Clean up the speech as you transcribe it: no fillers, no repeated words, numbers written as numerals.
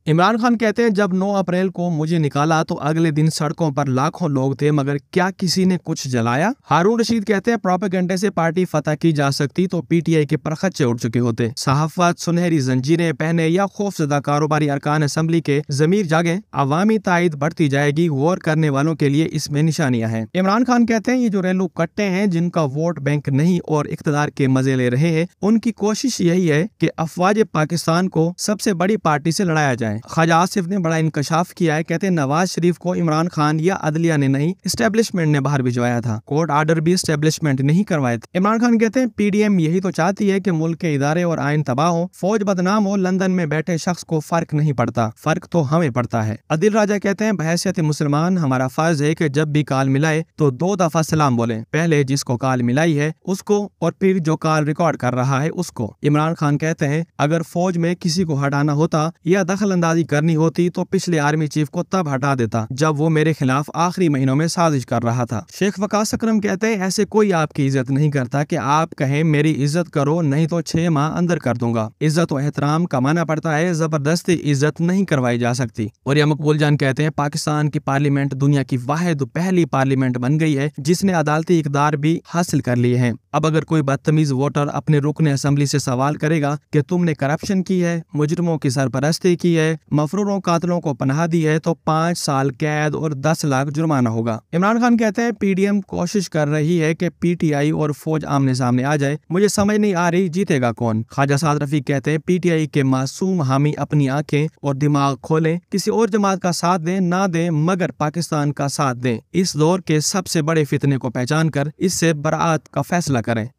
इमरान खान कहते हैं, जब 9 अप्रैल को मुझे निकाला तो अगले दिन सड़कों पर लाखों लोग थे, मगर क्या किसी ने कुछ जलाया? हारून रशीद कहते हैं, प्रोपेगेंडे से पार्टी फतह की जा सकती तो पीटीआई के परखच्चे उड़ चुके होते। सहाफत सुनहरी जंजीरें पहने या खौफजदा कारोबारी अरकान असम्बली के जमीर जागे, अवामी तायद बढ़ती जाएगी, गौर करने वालों के लिए इसमें निशानियां हैं। इमरान खान कहते हैं, ये जो रेलू कट्टे हैं जिनका वोट बैंक नहीं और इख्तिदार के मजे ले रहे हैं, उनकी कोशिश यही है कि अफवाज पाकिस्तान को सबसे बड़ी पार्टी से लड़ाया जाए। ख्वाजा आसिफ ने बड़ा इंकशाफ किया है, कहते हैं नवाज शरीफ को इमरान खान या अदलिया ने नहीं, एस्टेब्लिशमेंट ने बाहर भिजवाया था। कोर्ट आर्डर भी एस्टेब्लिशमेंट नहीं करवाए थे। इमरान खान कहते हैं, पीडीएम यही तो चाहती है कि मुल्क के इदारे और आइन तबाह हो, फौज बदनाम हो, लंदन में बैठे शख्स को फर्क नहीं पड़ता, फर्क तो हमें पड़ता है। अदिल राजा कहते हैं, बहैसियत मुसलमान हमारा फर्ज है कि जब भी कॉल मिलाए तो 2 दफा सलाम बोले, पहले जिसको कॉल मिलाई है उसको और फिर जो कॉल रिकॉर्ड कर रहा है उसको। इमरान खान कहते हैं, अगर फौज में किसी को हटाना होता या दखल अंदाजी करनी होती तो पिछले आर्मी चीफ को तब हटा देता जब वो मेरे खिलाफ आखिरी महीनों में साजिश कर रहा था। शेख वकास अकरम कहते हैं, ऐसे कोई आपकी इज्जत नहीं करता कि आप कहें मेरी इज्जत करो नहीं तो 6 माह अंदर कर दूंगा। इज्जत और एहतराम कमाना पड़ता है, जबरदस्ती इज्जत नहीं करवाई जा सकती। और या मकबूल जान कहते हैं, पाकिस्तान की पार्लियामेंट दुनिया की वाहिद पहली पार्लियामेंट बन गई है जिसने अदालती इक़्तिदार भी हासिल कर लिए हैं। अब अगर कोई बदतमीज वोटर अपने रुकने असेंबली से सवाल करेगा कि तुमने करप्शन की है, मुजरिमों की सरपरस्ती की है, मफरूरों कातलों को पनाह दी है, तो 5 साल कैद और 10 लाख जुर्माना होगा। इमरान खान कहते हैं, पीडीएम कोशिश कर रही है कि पीटीआई और फौज आमने सामने आ जाए, मुझे समझ नहीं आ रही जीतेगा कौन। ख्वाजा साद रफीक कहते हैं, पीटीआई के मासूम हामी अपनी आंखें और दिमाग खोलें, किसी और जमात का साथ दें ना दें मगर पाकिस्तान का साथ दें। इस दौर के सबसे बड़े फितने को पहचान कर इससे बराअत का फैसला करें।